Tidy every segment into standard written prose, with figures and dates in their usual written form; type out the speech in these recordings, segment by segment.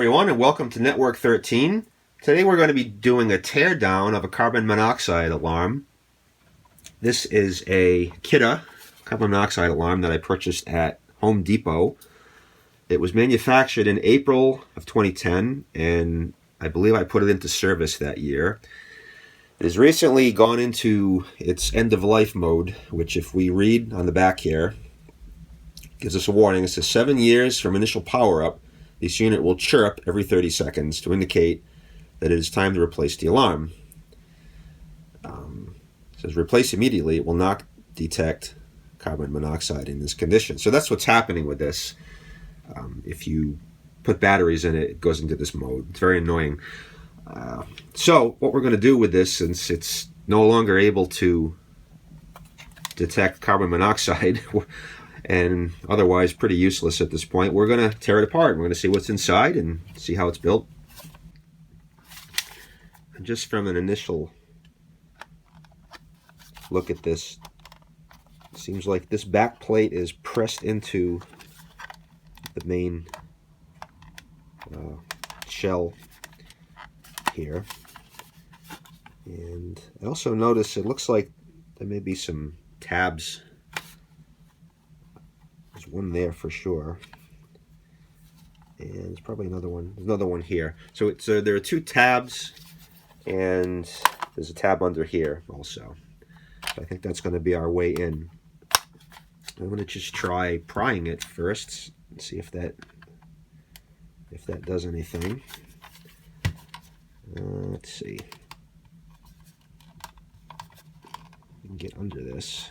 everyone, and welcome to Network 13. Today we're going to be doing a teardown of a carbon monoxide alarm. This is a Kidde carbon monoxide alarm that I purchased at Home Depot. It was manufactured in April of 2010, and I believe I put it into service that year. It has recently gone into its end-of-life mode, which if we read on the back here, gives us a warning. It says 7 years from initial power-up. This unit will chirp every 30 seconds to indicate that it is time to replace the alarm. It says replace immediately. It will not detect carbon monoxide in this condition. So that's what's happening with this. If you put batteries in it, it goes into this mode. It's very annoying. So what we're going to do with this, since it's no longer able to detect carbon monoxide, and otherwise pretty useless at this point, we're going to tear it apart. We're going to see what's inside and see how it's built. And just from an initial look at this, it seems like this back plate is pressed into the main shell here. And I also notice it looks like there may be some tabs. There's one there for sure, and there's probably another one. There's another one here. So there are two tabs, and there's a tab under here also. So I think that's going to be our way in. I'm going to just try prying it first and see if that does anything. Let's see. We can get under this.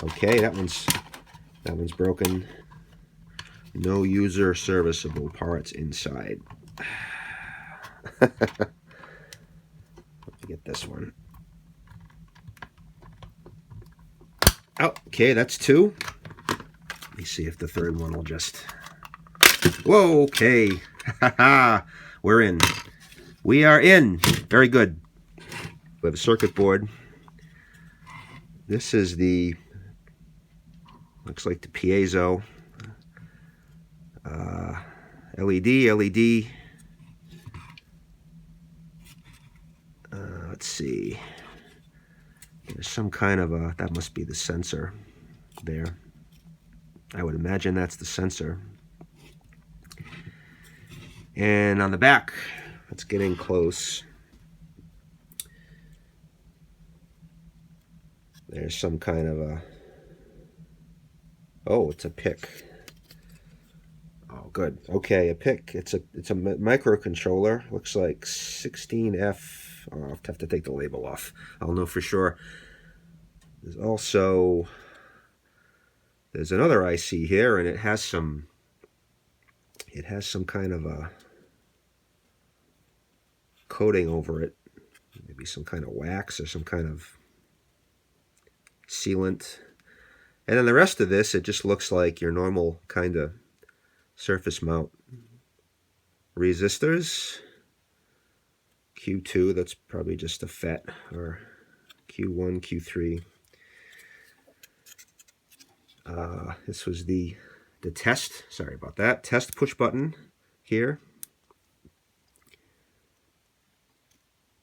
Okay, that one's broken. No user serviceable parts inside. Let me get this one. Oh, okay, that's two. Let me see if the third one will just... Whoa, okay. We're in. We are in. Very good. We have a circuit board. This is the, looks like the piezo LED. Let's see. There's some kind of a, that must be the sensor there. I would imagine that's the sensor. And on the back, it's getting close. There's some kind of a, oh, it's a PIC. Oh, good. Okay, a PIC. It's a microcontroller. Looks like 16F. Oh, I'll have to take the label off. I'll know for sure. There's also, there's another IC here, and it has some kind of a coating over it. Maybe some kind of wax or some kind of sealant. And then the rest of this, it just looks like your normal kind of surface mount resistors. Q2, that's probably just a FET, or Q1, Q3. This was the test, sorry about that, test push button here.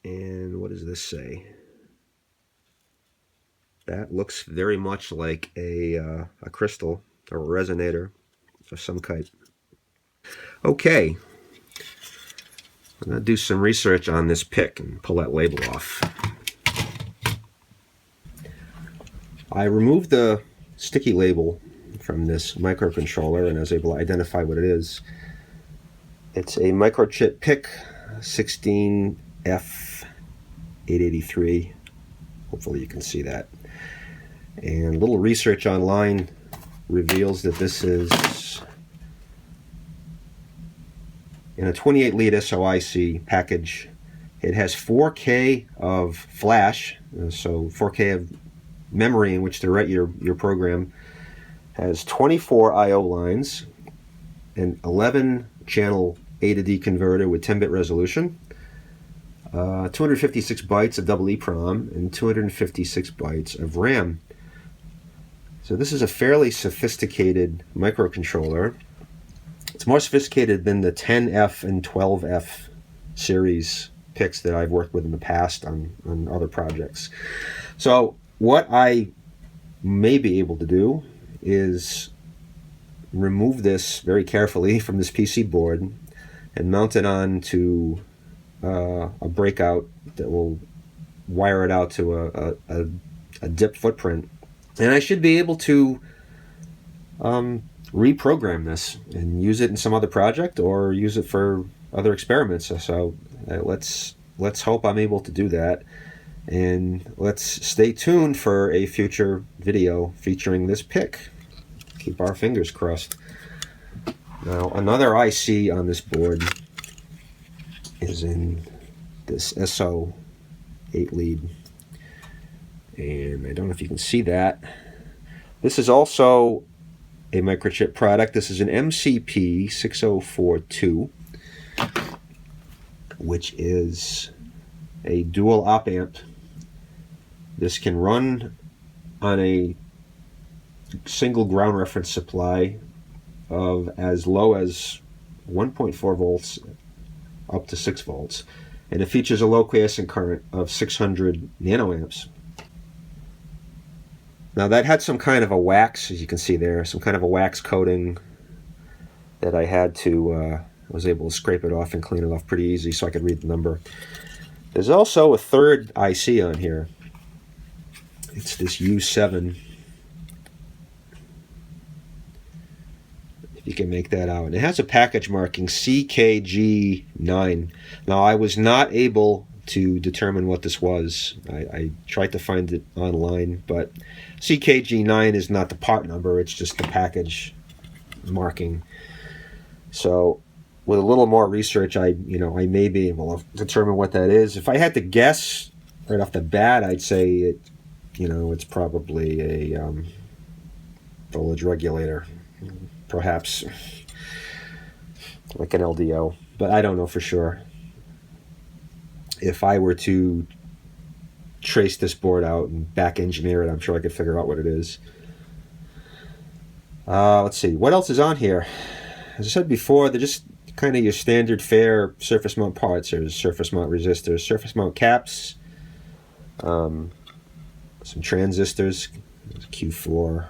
And what does this say? That looks very much like a crystal or a resonator of some kind. Okay, I'm going to do some research on this PIC and pull that label off. I removed the sticky label from this microcontroller and I was able to identify what it is. It's a microchip PIC 16F883. Hopefully you can see that. And a little research online reveals that this is in a 28-lead SOIC package. It has 4K of flash, so 4K of memory in which to write your program. Has 24 I/O lines, an 11-channel A to D converter with 10-bit resolution, 256 bytes of double EEPROM and 256 bytes of RAM. So this is a fairly sophisticated microcontroller. It's more sophisticated than the 10F and 12F series PICs that I've worked with in the past on other projects. So what I may be able to do is remove this very carefully from this PC board and mount it on to a breakout that will wire it out to a DIP footprint. And I should be able to reprogram this and use it in some other project or use it for other experiments. So let's hope I'm able to do that. And let's stay tuned for a future video featuring this PIC. Keep our fingers crossed. Now, another IC on this board is in this SO8 lead. And I don't know if you can see that. This is also a microchip product. This is an MCP 6042, which is a dual op amp. This can run on a single ground reference supply of as low as 1.4 volts up to 6 volts. And it features a low quiescent current of 600 nanoamps. Now that had some kind of a wax, as you can see there, some kind of a wax coating that I had to, I was able to scrape it off and clean it off pretty easy so I could read the number. There's also a third IC on here. It's this U7. If you can make that out. And it has a package marking CKG9. Now I was not able to determine what this was. I tried to find it online, but CKG9 is not the part number, it's just the package marking. So with a little more research, I may be able to determine what that is. If I had to guess right off the bat, I'd say it's probably a voltage regulator, perhaps like an LDO, but I don't know for sure. If I were to trace this board out and back engineer it, I'm sure I could figure out what it is. Let's see, what else is on here? As I said before, they're just kind of your standard fare surface mount parts. There's surface mount resistors, surface mount caps, some transistors, Q4,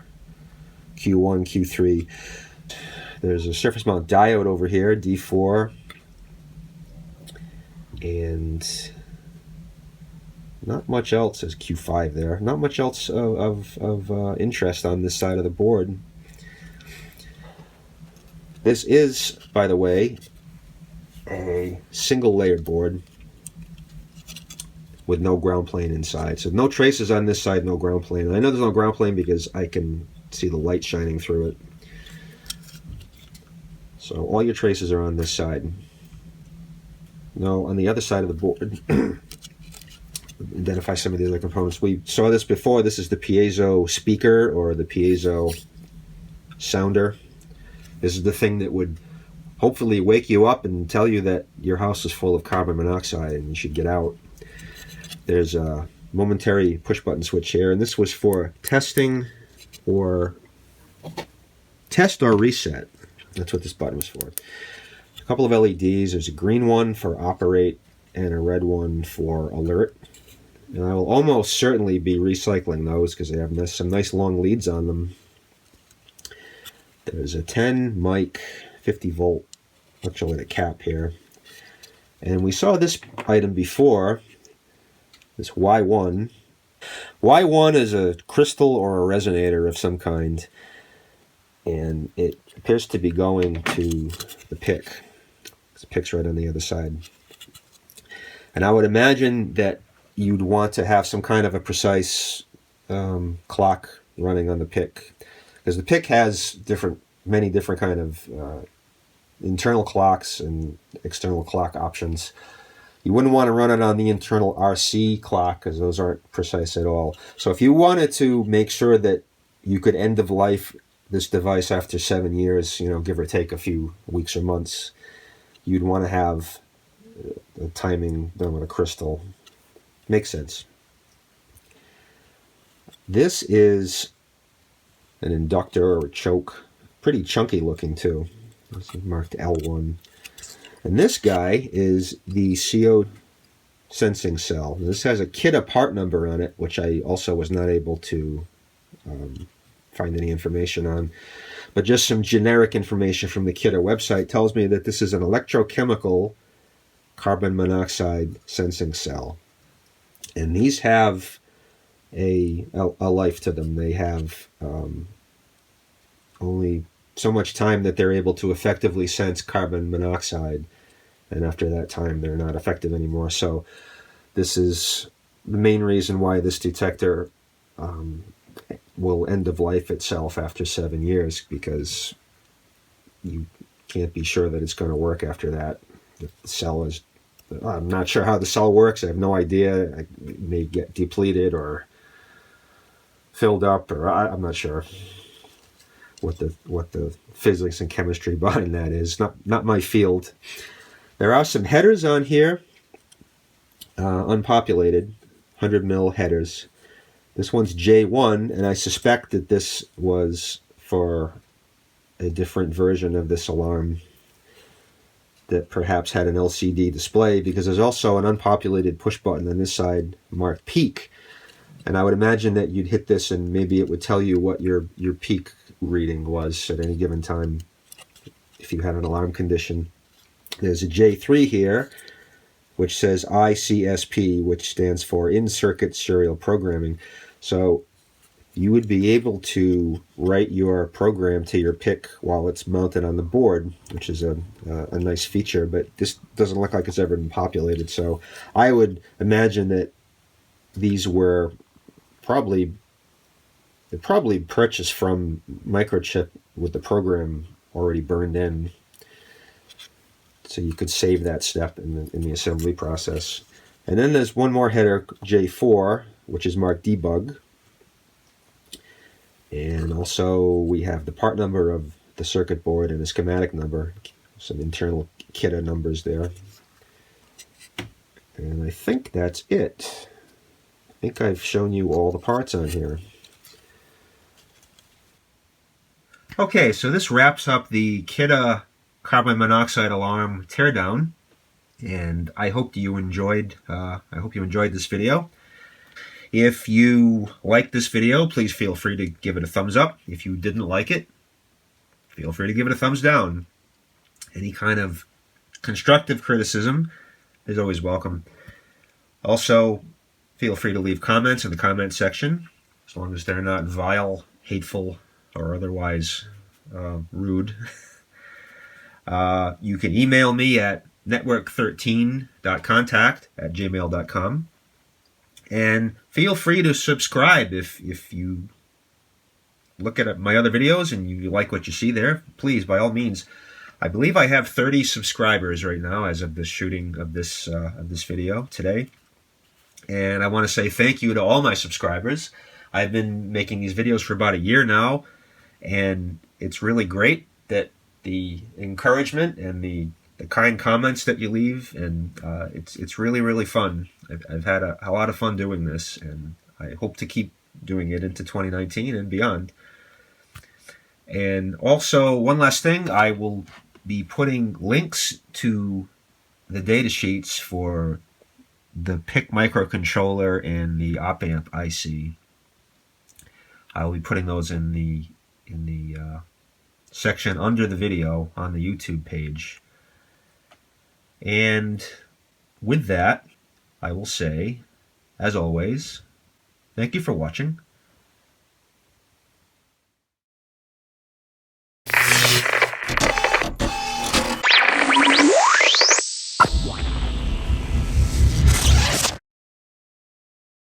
Q1, Q3. There's a surface mount diode over here, D4. And not much else as Q5 there. Not much else of interest on this side of the board. This is, by the way, a single layered board with no ground plane inside. So no traces on this side, no ground plane. And I know there's no ground plane because I can see the light shining through it. So all your traces are on this side. No, on the other side of the board, identify some of the other components. We saw this before. This is the piezo speaker or the piezo sounder. This is the thing that would hopefully wake you up and tell you that your house is full of carbon monoxide and you should get out. There's a momentary push button switch here, and this was for testing or test or reset. That's what this button was for. A couple of LEDs. There's a green one for operate and a red one for alert. And I will almost certainly be recycling those because they have some nice long leads on them. There's a 10 mic 50 volt electrolytic cap here. And we saw this item before, this Y1. Y1 is a crystal or a resonator of some kind. And it appears to be going to the PIC. The PIC's right on the other side. And I would imagine that you'd want to have some kind of a precise clock running on the PIC. Because the PIC has many different kind of internal clocks and external clock options. You wouldn't want to run it on the internal RC clock because those aren't precise at all. So if you wanted to make sure that you could end of life this device after 7 years, give or take a few weeks or months, you'd want to have the timing done with a crystal. Makes sense. This is an inductor or a choke. Pretty chunky looking too. This is marked L1. And this guy is the CO sensing cell. This has a Kidde part number on it, which I also was not able to find any information on. But just some generic information from the Kidde website tells me that this is an electrochemical carbon monoxide sensing cell. And these have a life to them. They have only so much time that they're able to effectively sense carbon monoxide, and after that time they're not effective anymore. So this is the main reason why this detector will end of life itself after 7 years, because you can't be sure that it's going to work after that. The cell is, I'm not sure how the cell works. I have no idea. It may get depleted or filled up, or I'm not sure what the physics and chemistry behind that is. Not my field. There are some headers on here, unpopulated, 100 mil headers. This one's J1, and I suspect that this was for a different version of this alarm that perhaps had an LCD display, because there's also an unpopulated push button on this side marked peak. And I would imagine that you'd hit this and maybe it would tell you what your peak reading was at any given time if you had an alarm condition. There's a J3 here, which says ICSP, which stands for In-Circuit Serial Programming. So you would be able to write your program to your PIC while it's mounted on the board, which is a nice feature, but this doesn't look like it's ever been populated. So I would imagine that these were probably purchased from Microchip with the program already burned in, so you could save that step in the assembly process. And then there's one more header, J4, which is marked debug. And also we have the part number of the circuit board and the schematic number, some internal Kidde numbers there. And I think that's it. I think I've shown you all the parts on here. Okay, so this wraps up the Kidde carbon monoxide alarm teardown, and I hope you enjoyed. This video. If you liked this video, please feel free to give it a thumbs up. If you didn't like it, feel free to give it a thumbs down. Any kind of constructive criticism is always welcome. Also, feel free to leave comments in the comment section, as long as they're not vile, hateful, or otherwise rude. You can email me at network13.contact@gmail.com. And feel free to subscribe if you look at my other videos and you like what you see there. Please, by all means. I believe I have 30 subscribers right now as of the shooting of this video today. And I want to say thank you to all my subscribers. I've been making these videos for about a year now, and it's really great that the encouragement and the kind comments that you leave, and it's really, really fun. I've had a lot of fun doing this, and I hope to keep doing it into 2019 and beyond. And also, one last thing, I will be putting links to the data sheets for the PIC microcontroller and the op-amp IC. I will be putting those in the section under the video on the YouTube page. And with that, I will say, as always, thank you for watching.